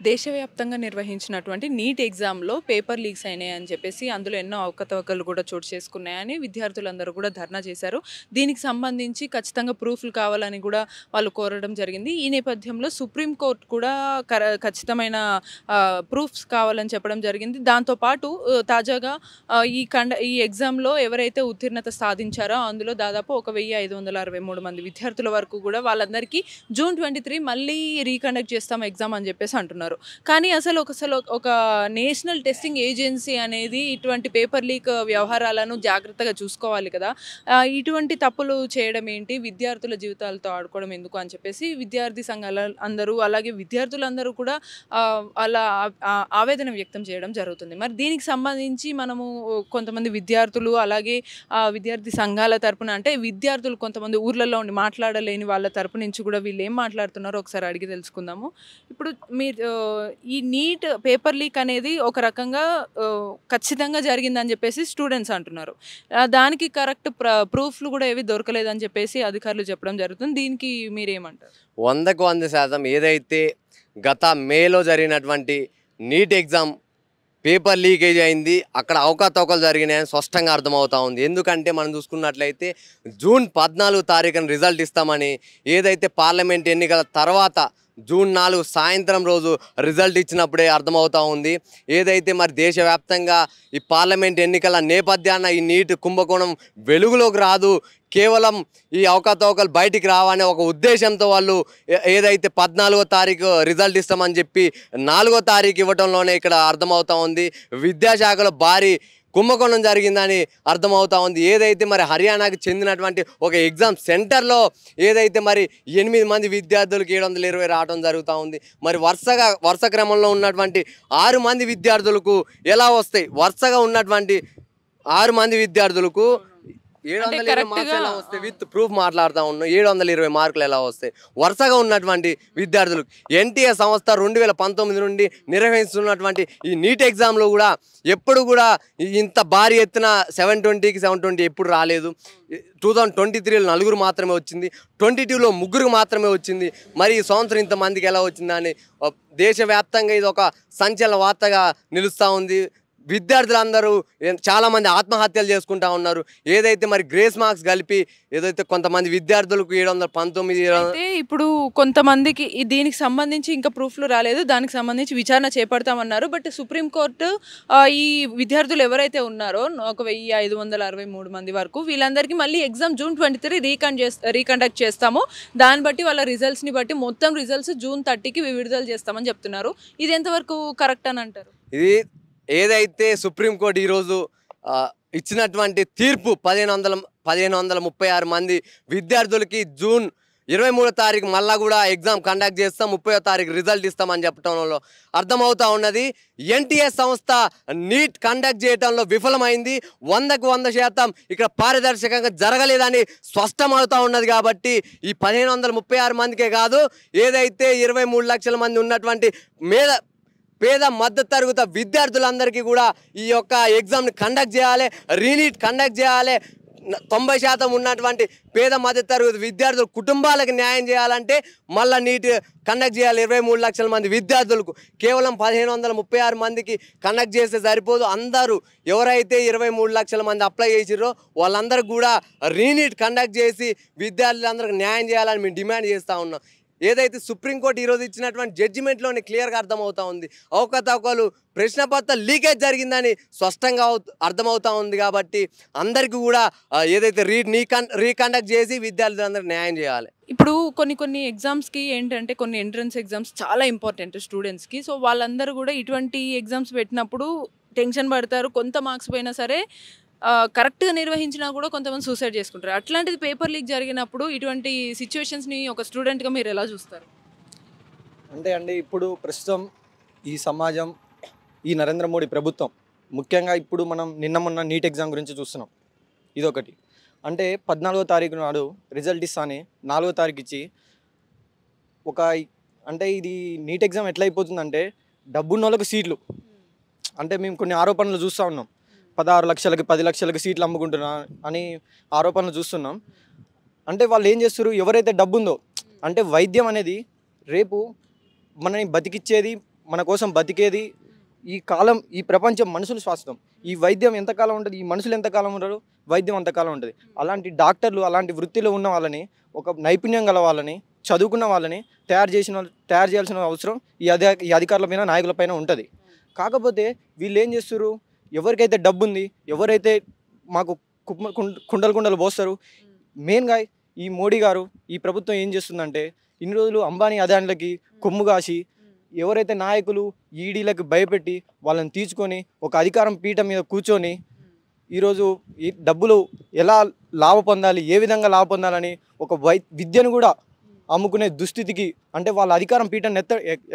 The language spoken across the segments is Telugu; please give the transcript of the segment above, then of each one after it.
దేశవ్యాప్తంగా నిర్వహించినటువంటి నీట్ ఎగ్జామ్‌లో పేపర్ లీక్స్ అయినాయని చెప్పేసి, అందులో ఎన్నో అవకతవకలు కూడా చోటు చేసుకున్నాయని విద్యార్థులందరూ కూడా ధర్నా చేశారు. దీనికి సంబంధించి ఖచ్చితంగా ప్రూఫ్‌లు కావాలని కూడా వాళ్ళు కోరడం జరిగింది. ఈ నేపథ్యంలో సుప్రీం కోర్ట్ కూడా ఖచ్చితమైన ప్రూఫ్స్ కావాలని చెప్పడం జరిగింది. దాంతో పాటు తాజాగా ఈ ఎగ్జామ్‌లో ఎవరైతే ఉత్తీర్ణత సాధించారో అందులో దాదాపు 1563 మంది విద్యార్థుల వరకు కూడా వాళ్ళందరికీ జూన్ 23 మళ్ళీ రీకండక్ట్ చేస్తాం ఎగ్జామ్ అని చెప్పేసి అంటున్నారు. కానీ అసలు ఒక నేషనల్ టెస్టింగ్ ఏజెన్సీ అనేది ఇటువంటి పేపర్ లీక్ వ్యవహారాలను జాగ్రత్తగా చూసుకోవాలి కదా. ఇటువంటి తప్పులు చేయడం ఏంటి, విద్యార్థుల జీవితాలతో ఆడుకోవడం ఎందుకు అని చెప్పేసి విద్యార్థి సంఘాల అందరూ అలాగే విద్యార్థులందరూ కూడా అలా ఆవేదన వ్యక్తం చేయడం జరుగుతుంది. మరి దీనికి సంబంధించి మనము కొంతమంది విద్యార్థులు అలాగే విద్యార్థి సంఘాల తరపున, అంటే విద్యార్థులు కొంతమంది ఊర్లలో ఉండి మాట్లాడలేని వాళ్ళ తరపు నుంచి కూడా వీళ్ళు ఏం మాట్లాడుతున్నారో ఒకసారి అడిగి తెలుసుకుందాము. ఇప్పుడు మీరు ఈ నీట్ పేపర్ లీక్ అనేది ఒక రకంగా ఖచ్చితంగా జరిగిందని చెప్పేసి స్టూడెంట్స్ అంటున్నారు. దానికి కరెక్ట్ ప్రూఫ్లు కూడా ఏవి దొరకలేదని చెప్పేసి అధికారులు చెప్పడం జరుగుతుంది. దీనికి మీరేమంటారు? 100కు 100% ఏదైతే గత మేలో జరిగినటువంటి నీట్ ఎగ్జామ్ పేపర్ లీకేజ్ అయింది, అక్కడ అవకతవకలు జరిగినాయని స్పష్టంగా అర్థమవుతా ఉంది. ఎందుకంటే మనం చూసుకున్నట్లయితే జూన్ 14 తారీఖున రిజల్ట్ ఇస్తామని, ఏదైతే పార్లమెంట్ ఎన్నికల తర్వాత జూన్ 4 సాయంత్రం రోజు రిజల్ట్ ఇచ్చినప్పుడే అర్థమవుతూ ఉంది. ఏదైతే మరి దేశవ్యాప్తంగా ఈ పార్లమెంట్ ఎన్నికల నేపథ్యాన ఈ నీట్ కుంభకోణం వెలుగులోకి రాదు, కేవలం ఈ అవకతవకలు బయటికి రావనే ఒక ఉద్దేశంతో వాళ్ళు ఏదైతే 14వ తారీఖు రిజల్ట్ ఇస్తామని చెప్పి 4వ తారీఖు ఇవ్వడంలోనే ఇక్కడ అర్థమవుతూ ఉంది. విద్యాశాఖలో భారీ కుంభకోణం జరిగిందని అర్థమవుతా ఉంది. ఏదైతే మరి హర్యానాకు చెందినటువంటి ఒక ఎగ్జామ్ సెంటర్లో ఏదైతే మరి 8 మంది విద్యార్థులకు 720 రావడం జరుగుతూ ఉంది. మరి వరుస క్రమంలో ఉన్నటువంటి 6 మంది విద్యార్థులకు ఎలా వస్తాయి? వరుసగా ఉన్నటువంటి 6 మంది విద్యార్థులకు 720 మార్కులు ఎలా వస్తాయి? విత్ ప్రూఫ్ మాట్లాడుతూ ఉన్నాం. 720 మార్కులు ఎలా వస్తాయి? వరుసగా ఉన్నటువంటి విద్యార్థులకు ఎన్టీఏ సంస్థ 2019 నుండి నిర్వహిస్తున్నటువంటి ఈ నీట్ ఎగ్జామ్లో కూడా ఎప్పుడు కూడా ఇంత భారీ ఎత్తున 720కి 720 ఎప్పుడు రాలేదు. 2023లో 4 మాత్రమే వచ్చింది, 22లో 3 మాత్రమే వచ్చింది. మరి ఈ సంవత్సరం ఇంతమందికి ఎలా వచ్చిందని దేశవ్యాప్తంగా ఇది ఒక సంచలన వార్తగా నిలుస్తూ ఉంది. విద్యార్థులందరూ చాలామంది ఆత్మహత్యలు చేసుకుంటా ఉన్నారు. ఏదైతే మరి గ్రేస్ మార్క్స్ కలిపి ఏదైతే కొంతమంది విద్యార్థులకు 719 ఇప్పుడు కొంతమందికి దీనికి సంబంధించి ఇంకా ప్రూఫ్లు రాలేదు, దానికి సంబంధించి విచారణ చేపడతామన్నారు. బట్ సుప్రీంకోర్టు ఈ విద్యార్థులు ఎవరైతే ఉన్నారో 1563 మంది వరకు వీళ్ళందరికీ మళ్ళీ ఎగ్జామ్ జూన్ 23 రీకండక్ట్ చేస్తాము, దాన్ని బట్టి వాళ్ళ రిజల్ట్స్ని బట్టి మొత్తం రిజల్ట్స్ జూన్ 30కి విడుదల చేస్తామని చెప్తున్నారు. ఇది ఎంతవరకు కరెక్ట్ అని అంటారు? ఇది ఏదైతే సుప్రీంకోర్టు ఈరోజు ఇచ్చినటువంటి తీర్పు 1536 మంది విద్యార్థులకి జూన్ 23వ తారీఖు మళ్ళా కూడా ఎగ్జామ్ కండక్ట్ చేస్తాం, 30వ తారీఖు రిజల్ట్ ఇస్తామని చెప్పడంలో అర్థమవుతా ఉన్నది. ఎన్టీఏ సంస్థ నీట్ కండక్ట్ చేయడంలో విఫలమైంది. 100కు 100% ఇక్కడ పారదర్శకంగా జరగలేదని స్పష్టమవుతా ఉన్నది. కాబట్టి ఈ 1536 మందికే కాదు, ఏదైతే 23 లక్షల మంది ఉన్నటువంటి పేద మధ్య తరగతి విద్యార్థులందరికీ కూడా ఈ యొక్క ఎగ్జామ్ని కండక్ట్ చేయాలి, రీనీట్ కండక్ట్ చేయాలి. 90% ఉన్నటువంటి పేద మధ్య తరగతి విద్యార్థుల కుటుంబాలకు న్యాయం చేయాలంటే మళ్ళీ నీట్ కండక్ట్ చేయాలి. 23 లక్షల మంది విద్యార్థులకు కేవలం 1536 మందికి కండక్ట్ చేస్తే సరిపోదు. అందరూ ఎవరైతే 23 లక్షల మంది అప్లై చేసిరో వాళ్ళందరికీ కూడా రీనీట్ కండక్ట్ చేసి విద్యార్థులందరికీ న్యాయం చేయాలని మేము డిమాండ్ చేస్తూ ఉన్నాం. ఏదైతే సుప్రీంకోర్టు ఈరోజు ఇచ్చినటువంటి జడ్జిమెంట్లోనే క్లియర్గా అర్థమవుతా ఉంది. అవకతవకలు ప్రశ్నపత్ర లీకేజ్ జరిగిందని స్పష్టంగా అర్థమవుతా ఉంది. కాబట్టి అందరికీ కూడా ఏదైతే రీకండక్ట్ చేసి విద్యార్థులందరికీ న్యాయం చేయాలి. ఇప్పుడు కొన్ని ఎగ్జామ్స్కి ఏంటంటే కొన్ని ఎంట్రన్స్ ఎగ్జామ్స్ చాలా ఇంపార్టెంట్ స్టూడెంట్స్కి. సో వాళ్ళందరూ కూడా ఇటువంటి ఎగ్జామ్స్ పెట్టినప్పుడు టెన్షన్ పడతారు. కొంత మార్క్స్ పోయినా సరే కరెక్ట్గా నిర్వహించినా కూడా కొంతమంది సూసైడ్ చేసుకుంటారు. అట్లాంటిది పేపర్ లీక్ జరిగినప్పుడు ఇటువంటి సిచ్యువేషన్స్ని ఒక స్టూడెంట్గా మీరు ఎలా చూస్తారు? అంటే ఇప్పుడు ప్రస్తుతం ఈ సమాజం, ఈ నరేంద్ర మోడీ ప్రభుత్వం, ముఖ్యంగా ఇప్పుడు మనం మొన్న నీట్ ఎగ్జామ్ గురించి చూస్తున్నాం. ఇదొకటి. అంటే 14వ తారీఖు నాడు రిజల్ట్ ఇస్తానే 4వ తారీఖు ఇచ్చి అంటే ఇది నీట్ ఎగ్జామ్ ఎట్లా అయిపోతుందంటే డబ్బున్న వాళ్ళకు సీట్లు, అంటే మేము కొన్ని ఆరోపణలు చూస్తూ ఉన్నాం. 16 లక్షలకి 10 లక్షలకి సీట్లు అమ్ముకుంటున్నా అని ఆరోపణలు చూస్తున్నాం. అంటే వాళ్ళు ఏం చేస్తారు, ఎవరైతే డబ్బు ఉందో, అంటే వైద్యం అనేది రేపు మనని బతికిచ్చేది మన కోసం బతికేది ఈ కాలం, ఈ ప్రపంచం మనుషులు శాశ్వతం. ఈ వైద్యం ఎంతకాలం ఉంటుంది, ఈ మనుషులు ఎంతకాలం ఉంటారు, వైద్యం అంతకాలం ఉంటుంది. అలాంటి డాక్టర్లు, అలాంటి వృత్తిలో ఉన్న వాళ్ళని, ఒక నైపుణ్యం గల వాళ్ళని, చదువుకున్న వాళ్ళని తయారు చేయాల్సిన అవసరం ఈ అధికారుల పైన, నాయకుల పైన ఉంటుంది. కాకపోతే వీళ్ళు ఏం చేస్తారు, ఎవరికైతే డబ్బు ఉంది, ఎవరైతే మాకు కుండలు కుండలు పోస్తారు. మెయిన్గా ఈ మోడీ గారు, ఈ ప్రభుత్వం ఏం చేస్తుందంటే, ఇన్ని రోజులు అంబానీ అదానిలకి కొమ్ము కాసి, ఎవరైతే నాయకులు ఈడీలకు భయపెట్టి వాళ్ళని తీసుకొని ఒక అధికారం పీఠం మీద కూర్చొని ఈరోజు ఈ డబ్బులు ఎలా లాభ పొందాలి, ఏ విధంగా లాభ పొందాలని ఒక విద్యను కూడా అమ్ముకునే దుస్థితికి, అంటే వాళ్ళ అధికారం పీఠాన్ని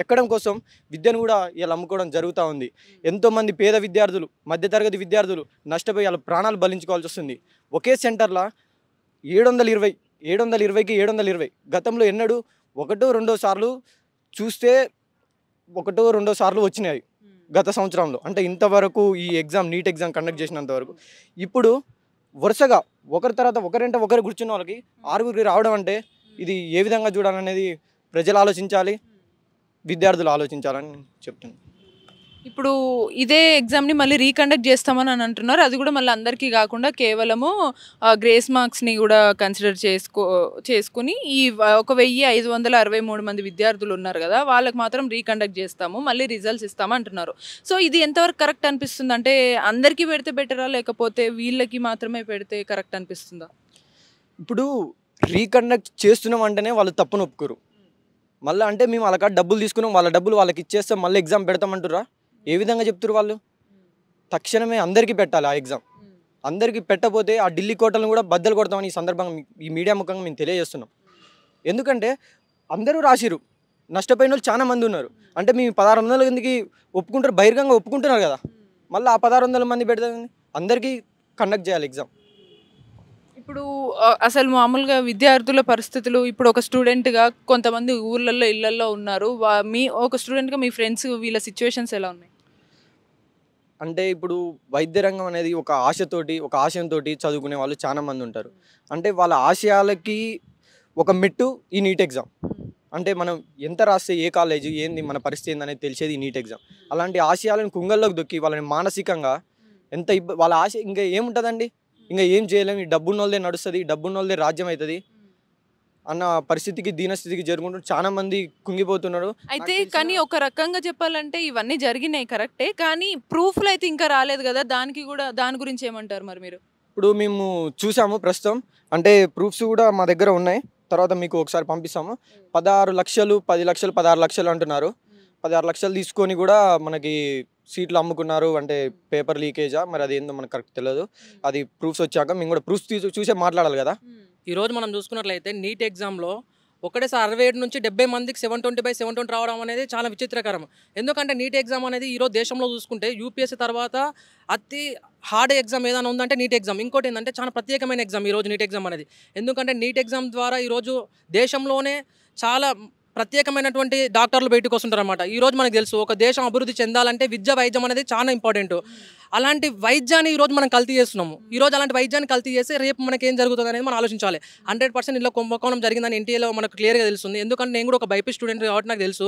ఎక్కడం కోసం విద్యను కూడా ఇలా అమ్ముకోవడం జరుగుతూ ఉంది. ఎంతోమంది పేద విద్యార్థులు, మధ్యతరగతి విద్యార్థులు నష్టపోయి వాళ్ళ ప్రాణాలు బలించుకోవాల్సి వస్తుంది. ఒకే సెంటర్లో 720కి 720 గతంలో ఎన్నడూ ఒకటో రెండో సార్లు వచ్చినాయి గత సంవత్సరంలో. అంటే ఇంతవరకు ఈ నీట్ ఎగ్జామ్ కండక్ట్ చేసినంత వరకు. ఇప్పుడు వరుసగా ఒకరి తర్వాత ఒకరు కూర్చున్న వాళ్ళకి 6 రావడం అంటే ఇది ఏ విధంగా చూడాలనేది ప్రజలు ఆలోచించాలి, విద్యార్థులు ఆలోచించాలని చెప్తున్నాను. ఇప్పుడు ఇదే ఎగ్జామ్ని మళ్ళీ రీకండక్ట్ చేస్తామని అంటున్నారు. అది కూడా మళ్ళీ అందరికీ కాకుండా కేవలము గ్రేస్ మార్క్స్ని కూడా కన్సిడర్ చేసుకుని ఈ 1563 మంది విద్యార్థులు ఉన్నారు కదా, వాళ్ళకి మాత్రం రీకండక్ట్ చేస్తాము, మళ్ళీ రిజల్ట్స్ ఇస్తాము అంటున్నారు. సో ఇది ఎంతవరకు కరెక్ట్ అనిపిస్తుంది? అంటే అందరికీ పెడితే బెటరా, లేకపోతే వీళ్ళకి మాత్రమే పెడితే కరెక్ట్ అనిపిస్తుందా? ఇప్పుడు రీకండక్ట్ చేస్తున్నాం అంటేనే వాళ్ళు తప్పును ఒప్పుకోరు. మళ్ళీ అంటే మేము వాళ్ళ కాడ డబ్బులు తీసుకున్నాం, వాళ్ళ డబ్బులు వాళ్ళకి ఇచ్చేస్తాం, మళ్ళీ ఎగ్జామ్ పెడతామంటురా? ఏ విధంగా చెప్తారు వాళ్ళు? తక్షణమే అందరికీ పెట్టాలి ఆ ఎగ్జామ్. అందరికీ పెట్టకపోతే ఆ ఢిల్లీ కోటలను కూడా బద్దలు కొడతామని ఈ సందర్భంగా ఈ మీడియా ముఖంగా మేము తెలియజేస్తున్నాం. ఎందుకంటే అందరూ రాసిరు, నష్టపోయిన వాళ్ళు చాలా మంది ఉన్నారు. అంటే మేము 1600 మందికి ఒప్పుకుంటారు, బహిర్గంగా ఒప్పుకుంటున్నారు కదా, మళ్ళీ ఆ 1600 మంది పెడతామని అందరికీ కండక్ట్ చేయాలి ఎగ్జామ్. ఇప్పుడు అసలు మామూలుగా విద్యార్థుల పరిస్థితులు, ఇప్పుడు ఒక స్టూడెంట్గా కొంతమంది ఊర్లలో ఇళ్లలో ఉన్నారు, ఒక స్టూడెంట్గా మీ ఫ్రెండ్స్ వీళ్ళ సిచ్యువేషన్స్ ఎలా ఉన్నాయి? అంటే ఇప్పుడు వైద్య రంగం అనేది ఒక ఆశయంతో చదువుకునే వాళ్ళు చాలా మంది ఉంటారు. అంటే వాళ్ళ ఆశయాలకి ఒక మెట్టు ఈ నీట్ ఎగ్జామ్. అంటే మనం ఎంత రాస్తే ఏ కాలేజీ ఏంది, మన పరిస్థితి ఏందనేది తెలిసేది ఈ నీట్ ఎగ్జామ్. అలాంటి ఆశయాలను కుంగల్లోకి దొక్కి వాళ్ళని మానసికంగా ఎంత వాళ్ళ ఆశ ఇంకా ఏముంటుందండి, ఇంకా ఏం చేయలేము, ఈ డబ్బున్నోళ్ళదే నడుస్తుంది, డబ్బున్నోళ్ళదే రాజ్యం అవుతుంది అన్న పరిస్థితికి, దీనస్థితికి జరుగుతుంటే చాలా మంది కుంగిపోతున్నారు. అయితే కానీ ఒక రకంగా చెప్పాలంటే ఇవన్నీ జరిగినాయి కరెక్టే, కానీ ప్రూఫ్లు అయితే ఇంకా రాలేదు కదా, దాని గురించి ఏమంటారు మరి మీరు? ఇప్పుడు మేము చూసాము ప్రస్తుతం, అంటే ప్రూఫ్స్ కూడా మా దగ్గర ఉన్నాయి, తర్వాత మీకు ఒకసారి పంపిస్తాము. 16 లక్షలు 10 లక్షలు 16 లక్షలు అంటున్నారు. 16 లక్షలు తీసుకొని కూడా మనకి సీట్లు అమ్ముకున్నారు. అంటే పేపర్ లీకేజా మరి అది ఏందో మనకు కరెక్ట్ తెలియదు. అది ప్రూఫ్స్ వచ్చాక మేము కూడా ప్రూఫ్స్ చూసే మాట్లాడాలి కదా. ఈరోజు మనం చూసుకున్నట్లయితే నీట్ ఎగ్జామ్లో ఒకటేసారి 67 నుంచి 70 మందికి 720/720 రావడం అనేది చాలా విచిత్రకరం. ఎందుకంటే నీట్ ఎగ్జామ్ అనేది ఈరోజు దేశంలో చూసుకుంటే యూపీఎస్సీ తర్వాత అతి హార్డ్ ఎగ్జామ్ ఏదైనా ఉందంటే నీట్ ఎగ్జామ్. ఇంకోటి ఏంటంటే చాలా ప్రత్యేకమైన ఎగ్జామ్ ఈరోజు నీట్ ఎగ్జామ్ అనేది. ఎందుకంటే నీట్ ఎగ్జామ్ ద్వారా ఈరోజు దేశంలోనే చాలా ప్రత్యేకమైనటువంటి డాక్టర్లు బయటకు వస్తుంటారు అనమాట. ఈరోజు మనకు తెలుసు, ఒక దేశం అభివృద్ధి చెందాలంటే విద్య వైద్యం అనేది చాలా ఇంపార్టెంట్. అలాంటి వైద్యాన్ని ఈరోజు మనం కల్తీ చేస్తున్నాము. ఈరోజు అలాంటి వైద్యాన్ని కల్తీ చేస్తే రేపు మనకి ఏం జరుగుతుంది అనేది మనం ఆలోచించాలి. 100% ఇలా కుంభకోణం జరిగిందని ఎన్టీఏలో మనకు క్లియర్గా తెలుస్తుంది. ఎందుకంటే నేను కూడా ఒక బైపీ స్టూడెంట్ కాబట్టి నాకు తెలుసు.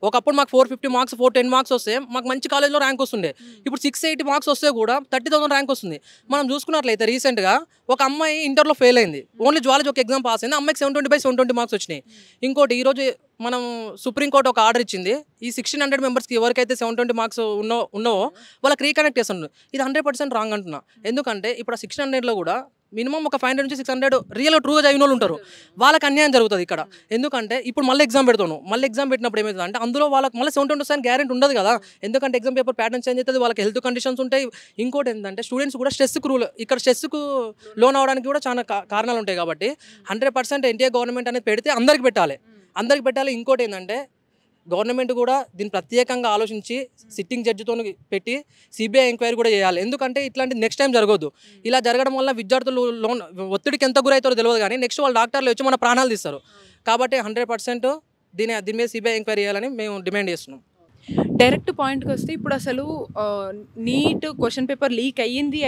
ఒకప్పుడు మాకు 450 మార్క్స్ 410 మార్క్స్ వస్తే మాకు మంచి కాలేజ్లో ర్యాంక్ వస్తుండే. ఇప్పుడు 680 మార్క్స్ వస్తే కూడా 30,000 ర్యాంక్ వస్తుంది. మనం చూసుకున్నట్లయితే రీసెంట్గా ఒక అమ్మాయి ఇంటర్లో ఫెయిల్ అయింది, ఓన్లీ జ్వాలజీ ఒక ఎగ్జామ్ పాస్ అయింది, అమ్మాయికి 720/720 మార్క్స్ వచ్చినాయి. ఇంకోటి ఈరోజు మనం సుప్రీంకోర్టు ఒక ఆర్డర్ ఇచ్చింది, ఈ 1600 మెంబర్స్కి ఎవరికైతే 720 మార్క్స్ ఉన్నావో వాళ్ళకి రీకనెక్ట్ చేస్తున్నారు. ఇది 100% రాంగ్ అంటున్నా. ఎందుకంటే ఇప్పుడు 1600లో కూడా మినిమం ఒక 500 నుంచి 600 రియల్గా ట్రూగా చదివిన వాళ్ళు ఉంటారు. వాళ్ళకి అన్యాయం జరుగుతుంది ఇక్కడ. ఎందుకంటే ఇప్పుడు మళ్ళీ ఎగ్జామ్ పెడతాను, మళ్ళీ ఎగ్జామ్ పెట్టినప్పుడు ఏమవుతుంది అంటే అందులో వాళ్ళకి మళ్ళీ 720 గ్యారెంటీ ఉండదు కదా. ఎందుకంటే ఎగ్జామ్ పేపర్ ప్యాటర్న్ చేంజ్ అవుతుంది, వాళ్ళకి హెల్త్ కండిషన్స్ ఉంటాయి. ఇంకోటి ఏంటంటే స్టూడెంట్స్ కూడా స్ట్రెస్కు లోన్ అవడానికి కూడా చాలా కారణాలు ఉంటాయి. కాబట్టి 100% ఎన్టీఏ గవర్నమెంట్ అనేది పెడితే అందరికి పెట్టాలి. ఇంకోటి ఏంటంటే గవర్నమెంట్ కూడా దీన్ని ప్రత్యేకంగా ఆలోచించి సిట్టింగ్ జడ్జితో పెట్టి సిబిఐ ఎంక్వైరీ కూడా చేయాలి. ఎందుకంటే ఇట్లాంటి నెక్స్ట్ టైం జరగదు. ఇలా జరగడం వల్ల విద్యార్థులు ఒత్తిడికి ఎంత గురవుతారో తెలియదు, కానీ నెక్స్ట్ వాళ్ళు డాక్టర్లు వచ్చి మన ప్రాణాలు తీస్తారు. కాబట్టి 100% దీని మీద సిబిఐ ఎంక్వైరీ చేయాలని మేము డిమాండ్ చేస్తున్నాం. డైరెక్ట్ పాయింట్కి వస్తే ఇప్పుడు అసలు నీట్ క్వశ్చన్ పేపర్ లీక్ అయ్యింది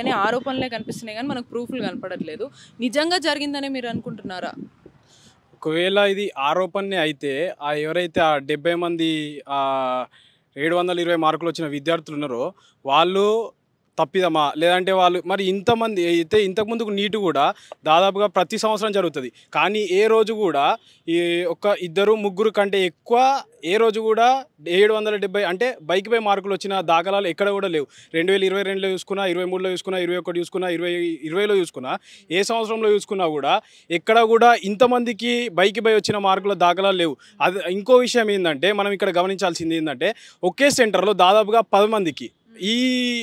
అని ఆరోపణలే కనిపిస్తున్నాయి, కానీ మనకు ప్రూఫ్లు కనపడట్లేదు. నిజంగా జరిగిందని మీరు అనుకుంటున్నారా? ఒకవేళ ఇది ఆరోపణనే అయితే ఎవరైతే ఆ 70 మంది 720 మార్కులు వచ్చిన విద్యార్థులు ఉన్నారో వాళ్ళు తప్పిదమా, లేదంటే వాళ్ళు మరి ఇంతమంది అయితే ఇంతకుముందుకు నీటు కూడా దాదాపుగా ప్రతి సంవత్సరం జరుగుతుంది, కానీ ఏ రోజు కూడా ఈ ఒక 2-3 కంటే ఎక్కువ ఏ రోజు కూడా 770 అంటే బైక్పై మార్కులు వచ్చిన దాఖలాలు ఎక్కడ కూడా లేవు. 2022లో చూసుకున్నా, 23లో చూసుకున్నా, 21 చూసుకున్నా, 2020లో చూసుకున్నా, ఏ సంవత్సరంలో చూసుకున్నా కూడా ఎక్కడ కూడా ఇంతమందికి బైక్పై వచ్చిన మార్కుల దాఖలాలు లేవు. అది ఇంకో విషయం ఏంటంటే మనం ఇక్కడ గమనించాల్సింది ఏంటంటే ఒకే సెంటర్లో దాదాపుగా 10 మందికి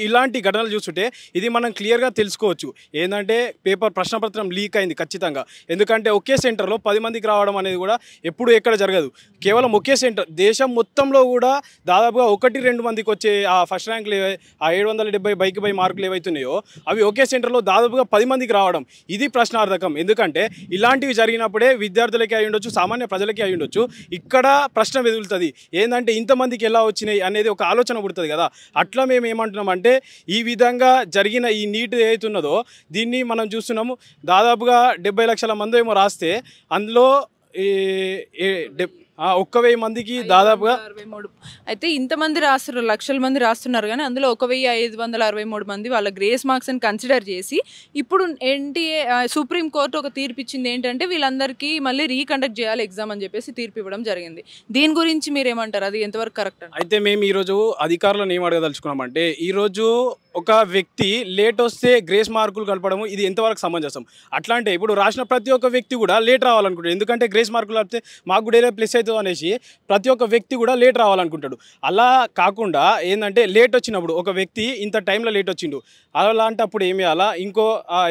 ఇలాంటి ఘటనలు చూస్తుంటే ఇది మనం క్లియర్గా తెలుసుకోవచ్చు ఏంటంటే ప్రశ్నపత్రం లీక్ అయింది ఖచ్చితంగా. ఎందుకంటే ఒకే సెంటర్లో 10 మందికి రావడం అనేది కూడా ఎప్పుడు ఎక్కడ జరగదు. కేవలం ఒకే సెంటర్ దేశం మొత్తంలో కూడా దాదాపుగా 1-2 మందికి వచ్చే ఆ ఫస్ట్ ర్యాంకులు ఆ 770 బైక్పై మార్కులు ఏవైతున్నాయో అవి ఒకే సెంటర్లో దాదాపుగా 10 మందికి రావడం ఇది ప్రశ్నార్థకం. ఎందుకంటే ఇలాంటివి జరిగినప్పుడే విద్యార్థులకి అయి ఉండొచ్చు, సామాన్య ప్రజలకి అయి ఉండొచ్చు, ఇక్కడ ప్రశ్న వెదులుతుంది ఏంటంటే ఇంతమందికి ఎలా వచ్చినాయి అనేది ఒక ఆలోచన పుడుతుంది కదా. అట్లా మేము ఏమంటున్నామంటే ఈ విధంగా జరిగిన ఈ నీట్ ఏదైతున్నదో దీన్ని మనం చూస్తున్నాము. దాదాపుగా 70 లక్షల మంది ఏమో రాస్తే అందులో 1,000 మందికి దాదాపుగా 63 అయితే ఇంతమంది రాస్తున్నారు, లక్షల మంది రాస్తున్నారు, కానీ అందులో 1,563 మంది వాళ్ళ గ్రేస్ మార్క్స్ అని కన్సిడర్ చేసి ఇప్పుడు సుప్రీం కోర్టు ఒక తీర్పు ఇచ్చింది ఏంటంటే వీళ్ళందరికీ మళ్ళీ రీకండక్ట్ చేయాలి ఎగ్జామ్ అని చెప్పేసి తీర్పు ఇవ్వడం జరిగింది. దీని గురించి మీరు ఏమంటారు, అది ఎంతవరకు కరెక్ట్ అని? అయితే మేము ఈరోజు అధికారులను ఏం అడగదలుచుకున్నామంటే ఈరోజు ఒక వ్యక్తి లేట్ వస్తే గ్రేస్ మార్కులు కలపడము ఇది ఎంతవరకు సమంజసం? అట్లా అంటే ఇప్పుడు రాసిన ప్రతి ఒక్క వ్యక్తి కూడా లేట్ రావాలనుకుంటాడు, ఎందుకంటే గ్రేస్ మార్కులు కలిపితే మాకు కూడా ఏదో ప్లస్ అవుతుంది అనేసి ప్రతి ఒక్క వ్యక్తి కూడా లేట్ రావాలనుకుంటాడు. అలా కాకుండా ఏంటంటే లేట్ వచ్చినప్పుడు ఒక వ్యక్తి ఇంత టైంలో లేట్ వచ్చిండు అలాంటప్పుడు ఏమి చేయాలా, ఇంకో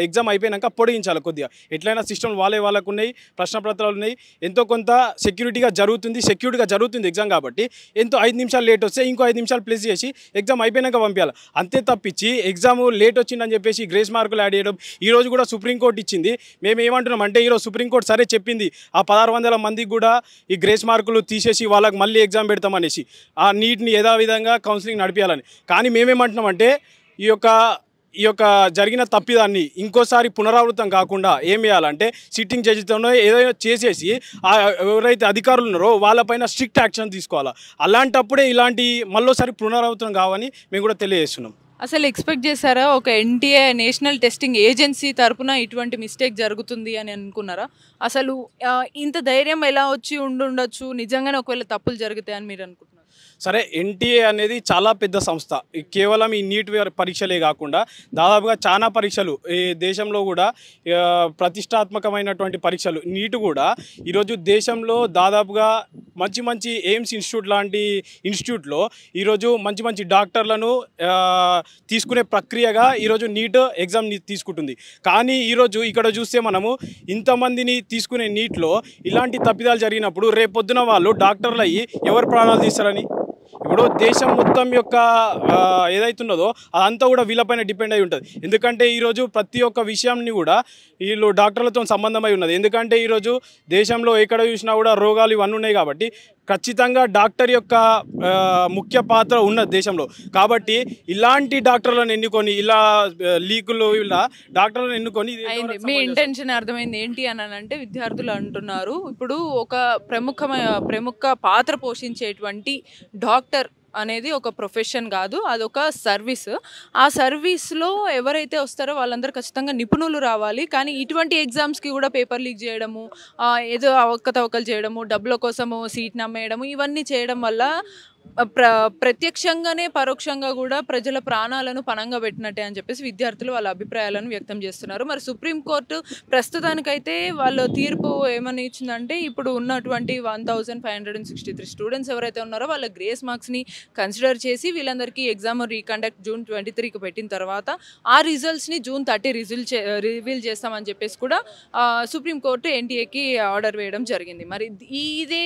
ఎగ్జామ్ అయిపోయినాక పొడిగించాలి కొద్దిగా. ఎట్లయినా సిస్టమ్ వాళ్ళకు ఉన్నాయి, ప్రశ్నపత్రాలు ఉన్నాయి, ఎంతో కొంత సెక్యూరిటీగా జరుగుతుంది ఎగ్జామ్ కాబట్టి ఎంతో 5 నిమిషాలు లేట్ వస్తే ఇంకో 5 నిమిషాలు ప్లస్ చేసి ఎగ్జామ్ అయిపోయినాక పంపించాలి. అంతే తప్పించి ఎగ్జామ్ లేట్ వచ్చిందని చెప్పేసి గ్రేస్ మార్కులు యాడ్ చేయడం ఈరోజు కూడా సుప్రీంకోర్టు ఇచ్చింది. మేము ఏమంటున్నాం అంటే ఈరోజు సుప్రీంకోర్టు సరే చెప్పింది ఆ 1600 మందికి కూడా ఈ గ్రేస్ మార్కులు తీసేసి వాళ్ళకి మళ్ళీ ఎగ్జామ్ పెడతామనేసి ఆ నీట్ని యథావిధంగా కౌన్సిలింగ్ నడిపించాలని. కానీ మేమేమంటున్నామంటే ఈ యొక్క జరిగిన తప్పిదాన్ని ఇంకోసారి పునరావృతం కాకుండా ఏం చేయాలంటే సిట్టింగ్ జడ్జితోనే ఏదైనా చేసేసి ఎవరైతే అధికారులు ఉన్నారో వాళ్ళపైన స్ట్రిక్ట్ యాక్షన్ తీసుకోవాలా. అలాంటప్పుడే ఇలాంటి మళ్ళీసారి పునరావృతం కావని మేము కూడా తెలియజేస్తున్నాం. అసలు ఎక్స్పెక్ట్ చేశారా ఒక ఎన్టీఏ నేషనల్ టెస్టింగ్ ఏజెన్సీ తరపున ఇటువంటి మిస్టేక్ జరుగుతుంది అని అనుకున్నారా? అసలు ఇంత ధైర్యం ఎలా వచ్చి ఉండొచ్చు నిజంగానే ఒకవేళ తప్పులు జరుగుతాయని మీరు అనుకుంటున్నారు? సరే, ఎన్టీఏ అనేది చాలా పెద్ద సంస్థ. కేవలం ఈ నీట్ పరీక్షలే కాకుండా దాదాపుగా చాలా పరీక్షలు ఈ దేశంలో కూడా ప్రతిష్టాత్మకమైనటువంటి పరీక్షలు నీట్ కూడా ఈరోజు దేశంలో దాదాపుగా మంచి ఎయిమ్స్ ఇన్స్టిట్యూట్ లాంటి ఇన్స్టిట్యూట్లో ఈరోజు మంచి డాక్టర్లను తీసుకునే ప్రక్రియగా ఈరోజు నీట్ ఎగ్జామ్ తీసుకుంటుంది. కానీ ఈరోజు ఇక్కడ చూస్తే మనము ఇంతమందిని తీసుకునే నీట్లో ఇలాంటి తప్పిదాలు జరిగినప్పుడు రేపొద్దున వాళ్ళు డాక్టర్లు అయ్యి ఎవరు ప్రాణాలు తీస్తారని? ఇప్పుడు దేశం మొత్తం యొక్క ఏదైతున్నదో అదంతా కూడా వీళ్ళపైన డిపెండ్ అయి ఉంటుంది. ఎందుకంటే ఈరోజు ప్రతి ఒక్క విషయాన్ని కూడా వీళ్ళు డాక్టర్లతో సంబంధమై ఉన్నది. ఎందుకంటే ఈరోజు దేశంలో ఎక్కడ చూసినా కూడా రోగాలు ఇవన్నీ ఉన్నాయి కాబట్టి ఖచ్చితంగా డాక్టర్ యొక్క ముఖ్య పాత్ర ఉన్నది దేశంలో. కాబట్టి ఇలాంటి డాక్టర్లను ఎన్నుకొని ఇలా లీకులు ఇలా డాక్టర్లను ఎన్నుకొని మీ ఇంటెన్షన్ అర్థమైంది ఏంటి అని అంటే విద్యార్థులు అంటున్నారు ఇప్పుడు ఒక ప్రముఖ పాత్ర పోషించేటువంటి డాక్టర్ అనేది ఒక ప్రొఫెషన్ కాదు, అదొక సర్వీస్. ఆ సర్వీస్లో ఎవరైతే వస్తారో వాళ్ళందరూ ఖచ్చితంగా నిపుణులు రావాలి. కానీ ఇటువంటి ఎగ్జామ్స్కి కూడా పేపర్ లీక్ చేయడము, ఏదో అవకతవకలు చేయడము, డబ్బుల కోసము సీట్ నమ్మేయడము, ఇవన్నీ చేయడం వల్ల ప్రత్యక్షంగానే పరోక్షంగా కూడా ప్రజల ప్రాణాలను పణంగా పెట్టినట్టే అని చెప్పేసి విద్యార్థులు వాళ్ళ అభిప్రాయాలను వ్యక్తం చేస్తున్నారు. మరి సుప్రీంకోర్టు ప్రస్తుతానికైతే వాళ్ళ తీర్పు ఏమని ఇచ్చిందంటే ఇప్పుడు ఉన్నటువంటి 1563 స్టూడెంట్స్ ఎవరైతే ఉన్నారో వాళ్ళ గ్రేస్ మార్క్స్ని కన్సిడర్ చేసి వీళ్ళందరికీ ఎగ్జామ్ రీకండక్ట్ June 23కి పెట్టిన తర్వాత ఆ రిజల్ట్స్ని June 30 రివీల్ చేస్తామని చెప్పేసి కూడా సుప్రీంకోర్టు ఎన్టీఏకి ఆర్డర్ వేయడం జరిగింది. మరి ఇదే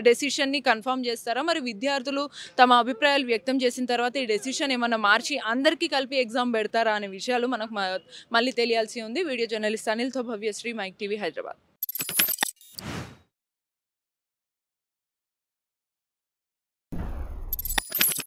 డెసిషన్ని కన్ఫర్మ్ చేస్తారా? మరి విద్యార్థులు తమ అభిప్రాయాలు వ్యక్తం చేసిన తర్వాత ఈ డెసిషన్ ఏమన్నా మార్చి అందరికీ కలిపి ఎగ్జామ్ పెడతారా అనే విషయాలు మనకు మళ్ళీ తెలియాల్సి ఉంది. వీడియో జర్నలిస్ట్ అనిల్తో భవ్యశ్రీ, మైక్ టీవీ, హైదరాబాద్.